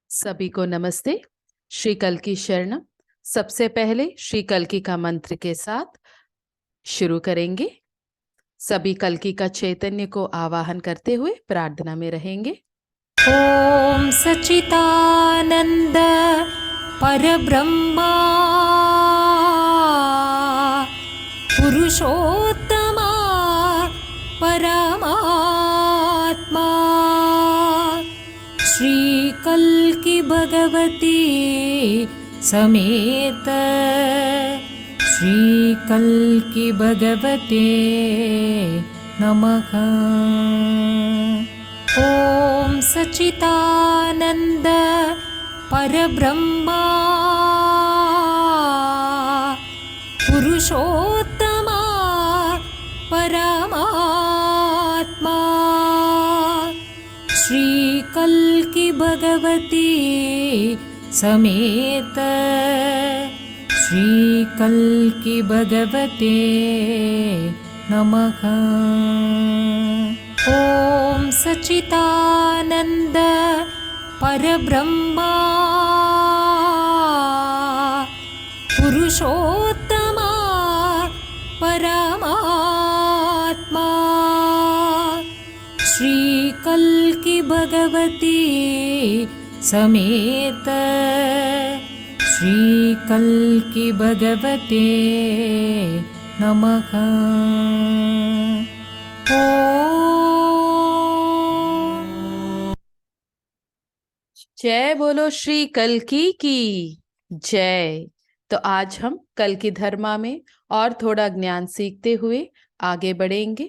सभी को नमस्ते। श्री कल्की शरणम। सबसे पहले श्री कल्की का मंत्र के साथ शुरू करेंगे। सभी कल्की का चैतन्य को आवाहन करते हुए प्रार्थना में रहेंगे। ओम सच्चिदानंद परब्रह्मा पुरुषोत्तमा परमात्मा श्री कल्की भगवती समेत श्री कल्की भगवते नमः। ओम सच्चिदानंद परब्रह्मा पुरुषोत्तमा परमात्मा श्री कल्की भगवती समेत श्री कल्की भगवते नमः। ओम सच्चिदानंद परब्रह्मा पुरुषोत्तमा परमात्मा श्री कल्की भगवती समेत श्री कल्की भगवते नमः। जय बोलो श्री कल्की की जय। तो आज हम कल्की धर्मा में और थोड़ा ज्ञान सीखते हुए आगे बढ़ेंगे।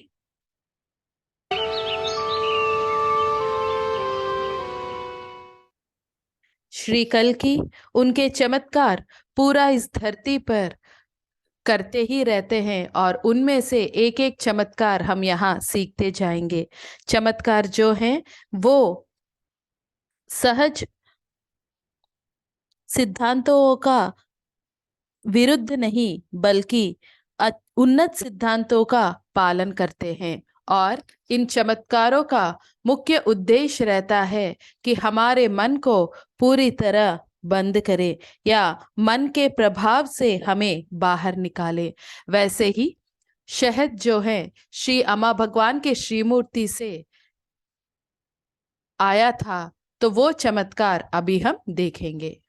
श्री कल्की उनके चमत्कार पूरा इस धरती पर करते ही रहते हैं और उनमें से एक एक चमत्कार हम यहाँ सीखते जाएंगे। चमत्कार जो हैं वो सहज सिद्धांतों का विरुद्ध नहीं बल्कि उन्नत सिद्धांतों का पालन करते हैं और इन चमत्कारों का मुख्य उद्देश्य रहता है कि हमारे मन को पूरी तरह बंद करे या मन के प्रभाव से हमें बाहर निकाले। वैसे ही शहद जो है श्री अम्मा भगवान के श्रीमूर्ति से आया था, तो वो चमत्कार अभी हम देखेंगे।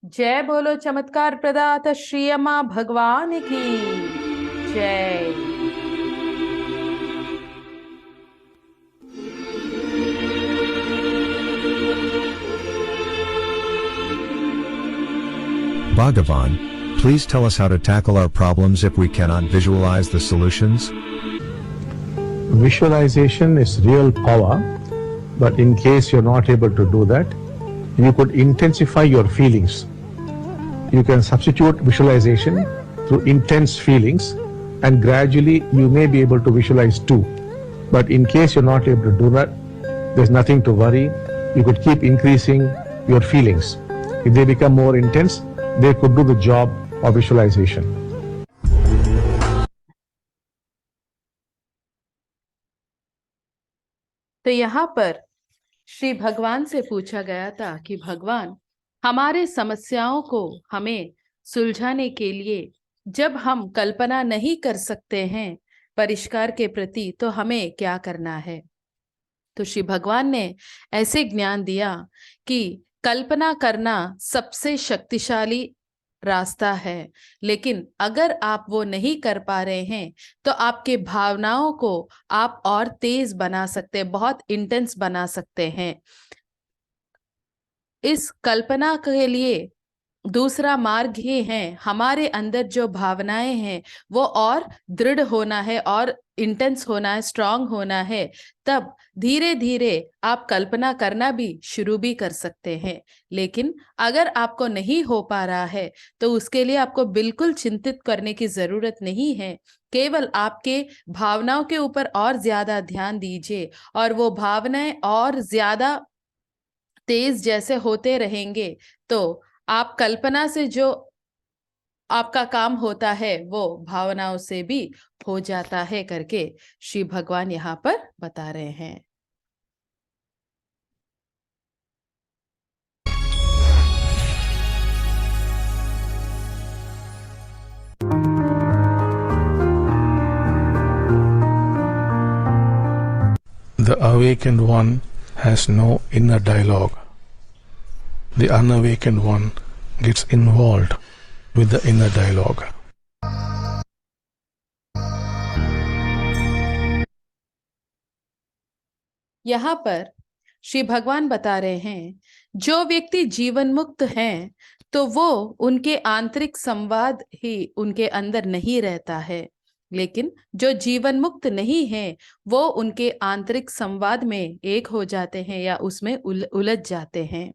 जय बोलो चमत्कार प्रदाता श्री अम्मा भगवान की जय। Bhagavan, please tell us how to tackle our problems if we cannot visualize the solutions. Visualization is real power, but in case you're not able to do that, you could intensify your feelings. You can substitute visualization through intense feelings, and gradually you may be able to visualize too. But in case you're not able to do that, there's nothing to worry. You could keep increasing your feelings. If they become more intense, they could do the job of visualization. तो यहाँ पर श्री भगवान से पूछा गया था कि भगवान, हमारे समस्याओं को हमें सुलझाने के लिए जब हम कल्पना नहीं कर सकते हैं परिष्कार के प्रति, तो हमें क्या करना है। तो श्री भगवान ने ऐसे ज्ञान दिया कि कल्पना करना सबसे शक्तिशाली रास्ता है। लेकिन अगर आप वो नहीं कर पा रहे हैं तो आपके भावनाओं को आप और तेज बना सकते हैं, बहुत इंटेंस बना सकते हैं। इस कल्पना के लिए दूसरा मार्ग ये है, हमारे अंदर जो भावनाएं हैं वो और दृढ़ होना है और इंटेंस होना है, स्ट्रांग होना है। तब धीरे धीरे आप कल्पना करना भी शुरू भी कर सकते हैं। लेकिन अगर आपको नहीं हो पा रहा है तो उसके लिए आपको बिल्कुल चिंतित करने की जरूरत नहीं है। केवल आपके भावनाओं के ऊपर और ज्यादा ध्यान दीजिए और वो भावनाएं और ज्यादा तेज जैसे होते रहेंगे तो आप कल्पना से जो आपका काम होता है वो भावनाओं से भी हो जाता है करके श्री भगवान यहाँ पर बता रहे हैं। The awakened one has no inner dialogue. The unawakened one gets involved with the inner dialogue. यहाँ पर श्री भगवान बता रहे हैं, जो व्यक्ति जीवन मुक्त हैं तो वो उनके आंतरिक संवाद ही उनके अंदर नहीं रहता है। लेकिन जो जीवन मुक्त नहीं है वो उनके आंतरिक संवाद में एक हो जाते हैं या उसमें उलझ जाते हैं।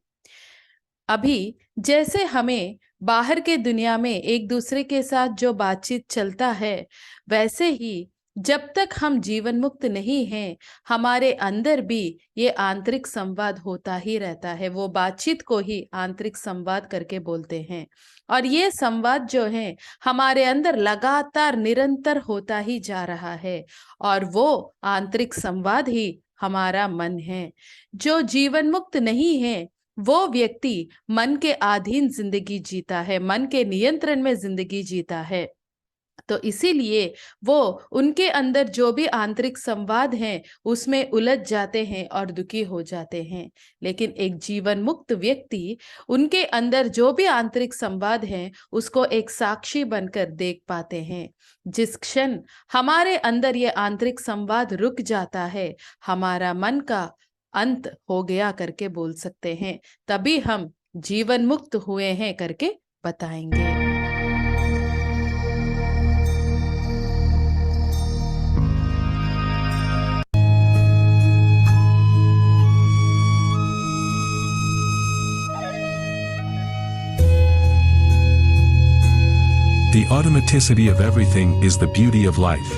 अभी जैसे हमें बाहर के दुनिया में एक दूसरे के साथ जो बातचीत चलता है, वैसे ही जब तक हम जीवन मुक्त नहीं हैं हमारे अंदर भी ये आंतरिक संवाद होता ही रहता है। वो बातचीत को ही आंतरिक संवाद करके बोलते हैं और ये संवाद जो है हमारे अंदर लगातार निरंतर होता ही जा रहा है और वो आंतरिक संवाद ही हमारा मन है। जो जीवन मुक्त नहीं है वो व्यक्ति मन के अधीन जिंदगी जीता है, मन के नियंत्रण में जिंदगी जीता है। तो इसीलिए वो उनके अंदर जो भी आंतरिक संवाद हैं उसमें उलझ जाते हैं और दुखी हो जाते हैं। लेकिन एक जीवन मुक्त व्यक्ति उनके अंदर जो भी आंतरिक संवाद हैं उसको एक साक्षी बनकर देख पाते हैं। जिस क्षण हमारे अंदर ये आंतरिक संवाद रुक जाता है हमारा मन का अंत हो गया करके बोल सकते हैं, तभी हम जीवन मुक्त हुए हैं करके बताएंगे। The automaticity of everything is the beauty of life.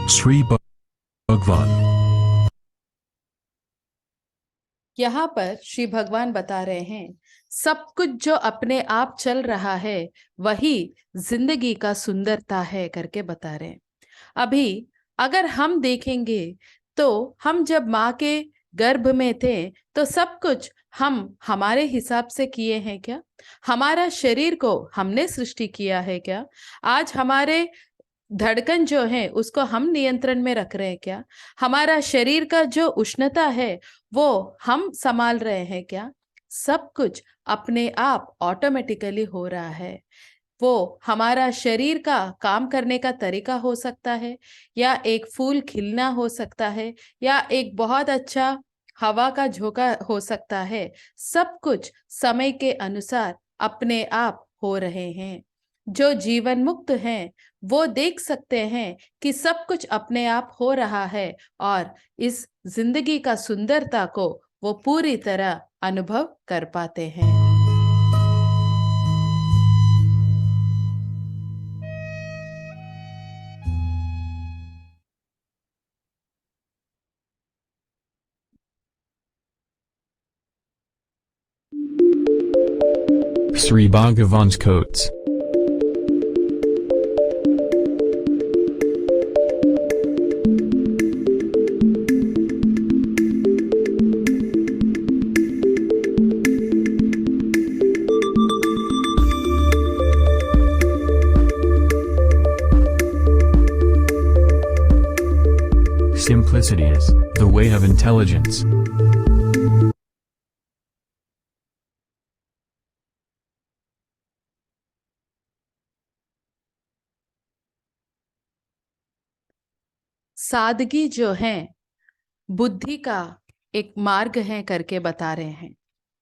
Sri Bhagwan. यहाँ पर श्री भगवान बता रहे हैं, सब कुछ जो अपने आप चल रहा है वही जिंदगी का सुंदरता है करके बता रहे हैं। अभी अगर हम देखेंगे तो हम जब माँ के गर्भ में थे तो सब कुछ हम हमारे हिसाब से किए हैं क्या? हमारा शरीर को हमने सृष्टि किया है क्या? आज हमारे धड़कन जो है उसको हम नियंत्रण में रख रहे हैं क्या? हमारा शरीर का जो उष्णता है वो हम संभाल रहे हैं क्या? सब कुछ अपने आप ऑटोमेटिकली हो रहा है। वो हमारा शरीर का काम करने का तरीका हो सकता है, या एक फूल खिलना हो सकता है, या एक बहुत अच्छा हवा का झोंका हो सकता है। सब कुछ समय के अनुसार अपने आप हो रहे हैं। जो जीवन मुक्त हैं वो देख सकते हैं कि सब कुछ अपने आप हो रहा है और इस जिंदगी का सुंदरता को वो पूरी तरह अनुभव कर पाते हैं। Sri Bhagavan's quotes. Simplicity is the way of intelligence. सादगी जो है बुद्धि का एक मार्ग है करके बता रहे हैं।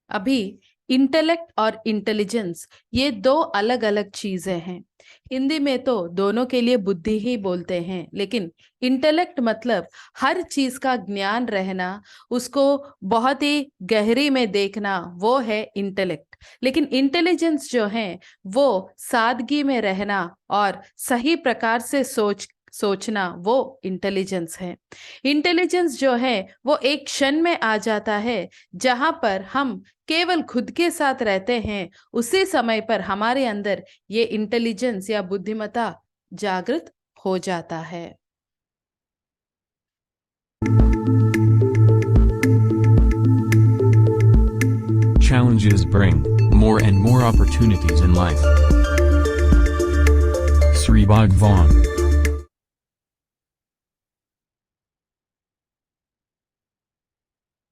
अभी इंटेलेक्ट और इंटेलिजेंस ये दो अलग अलग चीजें हैं। हिंदी में तो दोनों के लिए बुद्धि ही बोलते हैं, लेकिन इंटेलेक्ट मतलब हर चीज का ज्ञान रहना, उसको बहुत ही गहरी में देखना, वो है इंटेलेक्ट। लेकिन इंटेलिजेंस जो है वो सादगी में रहना और सही प्रकार से सोचना, वो इंटेलिजेंस है। इंटेलिजेंस जो है वो एक क्षण में आ जाता है जहां पर हम केवल खुद के साथ रहते हैं, उसी समय पर हमारे अंदर ये इंटेलिजेंस या बुद्धिमत्ता जागृत हो जाता है। Challenges bring more and more opportunities in life. Sri Bhagwan.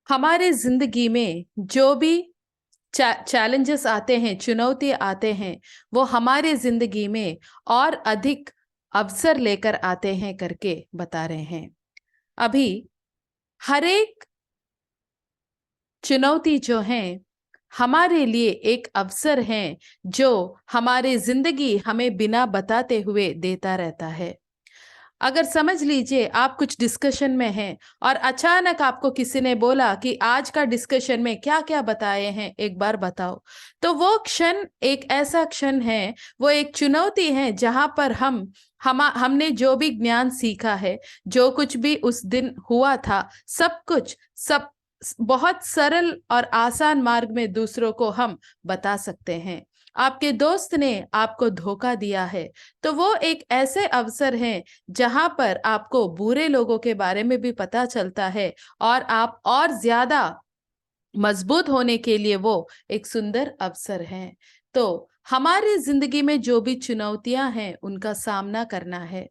हमारे जिंदगी में जो भी चैलेंजेस आते हैं, चुनौती आते हैं, वो हमारे जिंदगी में और अधिक अवसर लेकर आते हैं करके बता रहे हैं। अभी हर एक चुनौती जो है हमारे लिए एक अवसर है जो हमारे जिंदगी हमें बिना बताते हुए देता रहता है। अगर समझ लीजिए आप कुछ डिस्कशन में हैं और अचानक आपको किसी ने बोला कि आज का डिस्कशन में क्या क्या बताए हैं, एक बार बताओ, तो वो क्षण एक ऐसा क्षण है, वो एक चुनौती है जहां पर हमने जो भी ज्ञान सीखा है, जो कुछ भी उस दिन हुआ था, सब बहुत सरल और आसान मार्ग में दूसरों को हम बता सकते हैं। आपके दोस्त ने आपको धोखा दिया है तो वो एक ऐसे अवसर है जहां पर आपको बुरे लोगों के बारे में भी पता चलता है और आप और ज्यादा मजबूत होने के लिए वो एक सुंदर अवसर है। तो हमारी जिंदगी में जो भी चुनौतियां हैं उनका सामना करना है।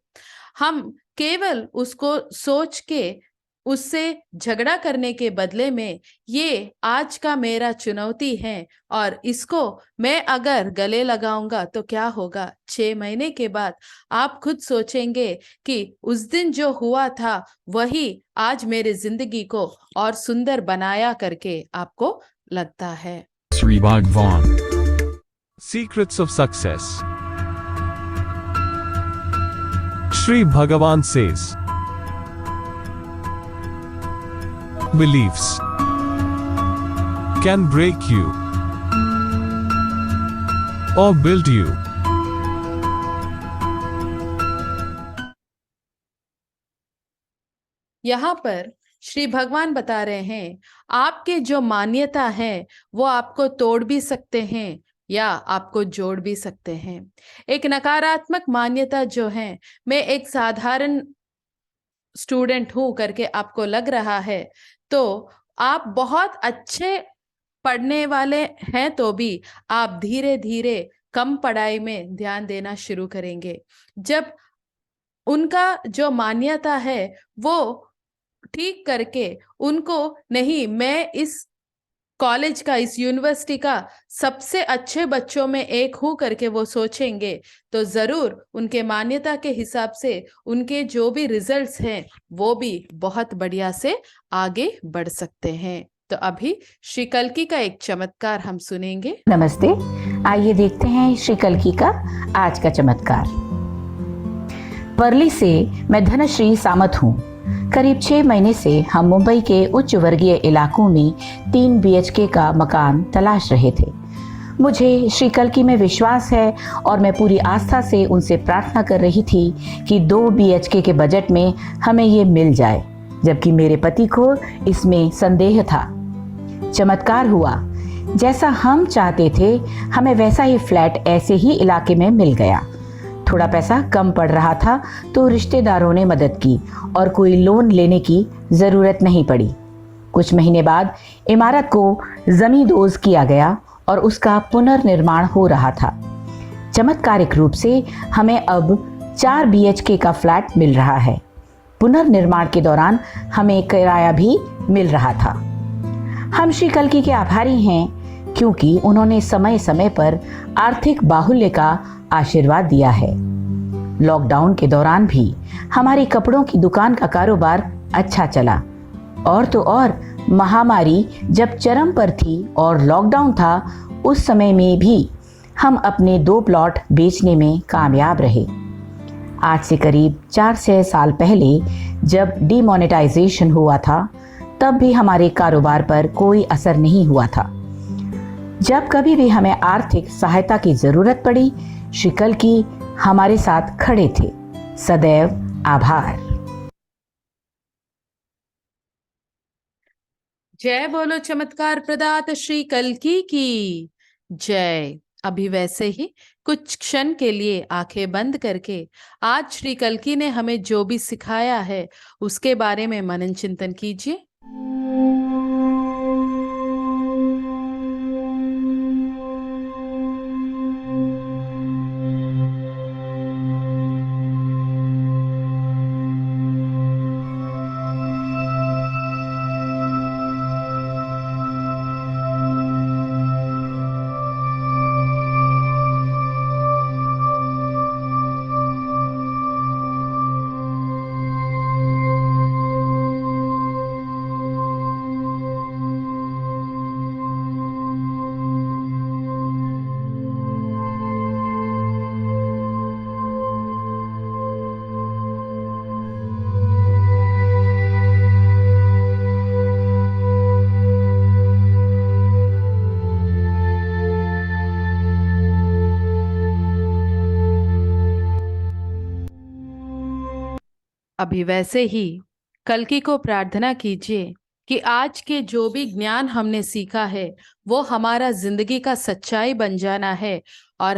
हम केवल उसको सोच के उससे झगड़ा करने के बदले में ये आज का मेरा चुनौती है और इसको मैं अगर गले लगाऊंगा तो क्या होगा, 6 महीने के बाद आप खुद सोचेंगे कि उस दिन जो हुआ था वही आज मेरे जिंदगी को और सुंदर बनाया करके आपको लगता है। Sri Bhagwan. Secrets of Success. Sri Bhagavan says, beliefs can break you or build you. यहाँ पर श्री भगवान बता रहे हैं आपके जो मान्यता है वो आपको तोड़ भी सकते हैं या आपको जोड़ भी सकते हैं। एक नकारात्मक मान्यता जो है, मैं एक साधारण स्टूडेंट हूं करके आपको लग रहा है, तो आप बहुत अच्छे पढ़ने वाले हैं तो भी आप धीरे धीरे कम पढ़ाई में ध्यान देना शुरू करेंगे। जब उनका जो मान्यता है वो ठीक करके उनको नहीं, मैं इस कॉलेज का, इस यूनिवर्सिटी का सबसे अच्छे बच्चों में एक हूं करके वो सोचेंगे, तो जरूर उनके मान्यता के हिसाब से उनके जो भी रिजल्ट्स हैं वो भी बहुत बढ़िया से आगे बढ़ सकते हैं। तो अभी श्री कल्की का एक चमत्कार हम सुनेंगे। नमस्ते, आइए देखते हैं श्री कल्की का आज का चमत्कार। वर्ली से मैं धनश्री सामत हूँ। करीब 6 महीने से हम मुंबई के उच्च वर्गीय इलाकों में 3 BHK का मकान तलाश रहे थे। मुझे श्री कल्की में विश्वास है और मैं पूरी आस्था से उनसे प्रार्थना कर रही थी कि 2 BHK के बजट में हमें ये मिल जाए, जबकि मेरे पति को इसमें संदेह था। चमत्कार हुआ, जैसा हम चाहते थे हमें वैसा ही फ्लैट ऐसे ही इलाके में मिल गया। थोड़ा पैसा कम पड़ रहा था तो रिश्तेदारों ने मदद की और कोई लोन लेने की ज़रूरत नहीं पड़ी। कुछ महीने बाद इमारत को ज़मींदोज़ किया गया और उसका पुनर्निर्माण हो रहा था। चमत्कारिक रूप से हमें अब 4 BHK का फ्लैट मिल रहा है। पुनर्निर्माण के दौरान हमें किराया भी मिल रहा था। हम श्री कल्की के आभारी हैं क्योंकि उन्होंने समय समय पर आर्थिक बाहुल्य का आशीर्वाद दिया है। लॉकडाउन के दौरान भी हमारी कपड़ों की दुकान का कारोबार अच्छा चला। और तो और महामारी जब चरम पर थी और लॉकडाउन था, उस समय में भी हम अपने 2 प्लॉट बेचने में कामयाब रहे। आज से करीब 4-6 साल पहले जब डिमोनेटाइजेशन हुआ था, तब भी हमारे कारोबार पर कोई असर नहीं हुआ था। जब कभी भी हमें आर्थिक सहायता की जरूरत पड़ी, श्री कल्की हमारे साथ खड़े थे। सदैव आभार। जय बोलो चमत्कार प्रदाता श्री कल्की की जय। अभी वैसे ही कुछ क्षण के लिए आंखें बंद करके आज श्री कल्की ने हमें जो भी सिखाया है उसके बारे में मनन चिंतन कीजिए। अभी वैसे ही कल्की को प्रार्थना कीजिए कि आज के जो भी ज्ञान हमने सीखा है वो हमारा जिंदगी का सच्चाई बन जाना है और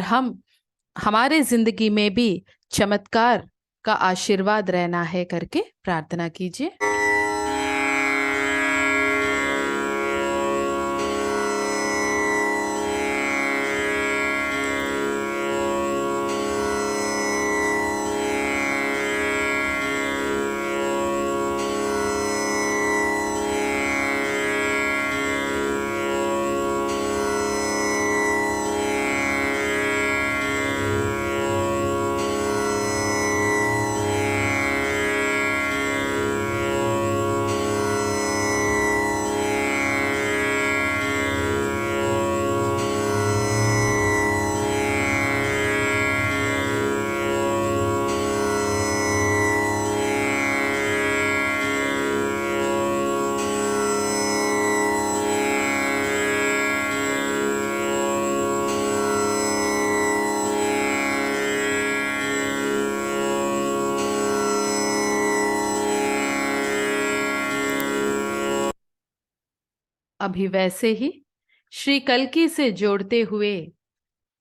हमारे जिंदगी में भी चमत्कार का आशीर्वाद रहना है करके प्रार्थना कीजिए। अभी वैसे ही श्री कल्की से जोड़ते हुए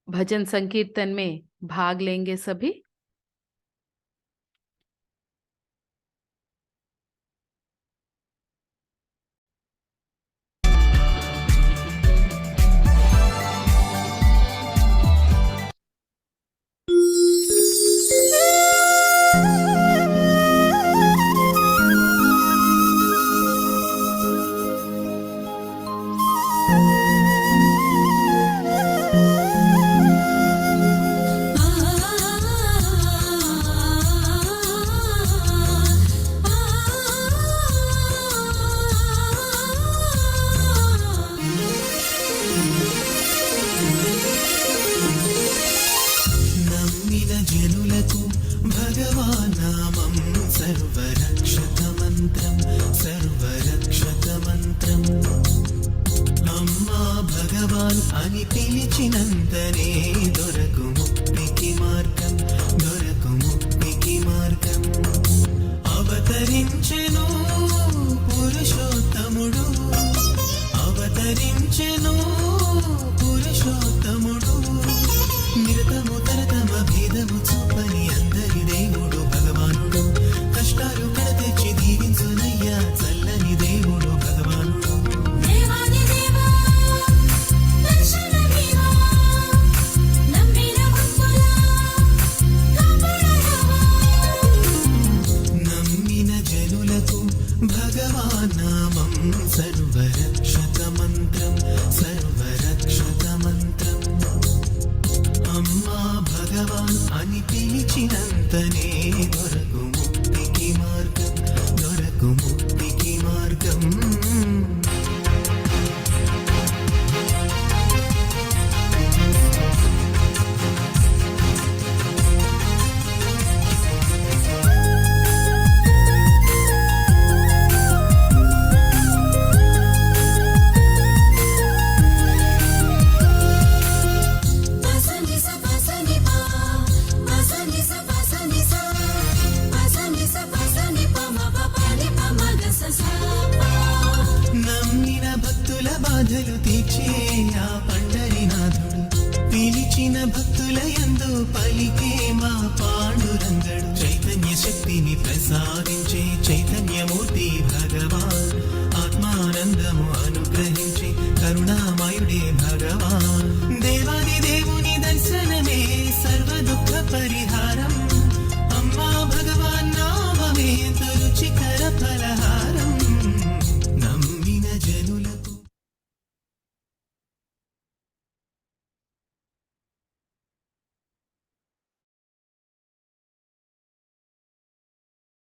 भजन संकीर्तन में भाग लेंगे सभी। అని పిలిచినంతనే దొరకు ముక్తికి మార్గం అవతరించెను పురుషోత్తముడు నిరతము తరతమ భేదము చూపని అందరి దేవుడు భగవానుడు కష్టాలు కడతెచ్చి దీవించునయ్యా చల్లని దేవుడు భగవానుడు భగవాన్నామం సర్వరక్షక మంత్రం అమ్మా భగవాన్ అని పిలిచినంత పూజించిన భక్తుల యందు పలికే మా పాండురంగడు చైతన్య శక్తిని ప్రసాదించే చైతన్యమూర్తి భగవాన్ ఆత్మానందము అనుగ్రహించే కరుణామయుడే భగవాన్ దేవాది దేవుని దర్శనమే సర్వ దుఃఖ పరిహారం అమ్మా భగవాన్ నామమే రుచికర ఫలహారం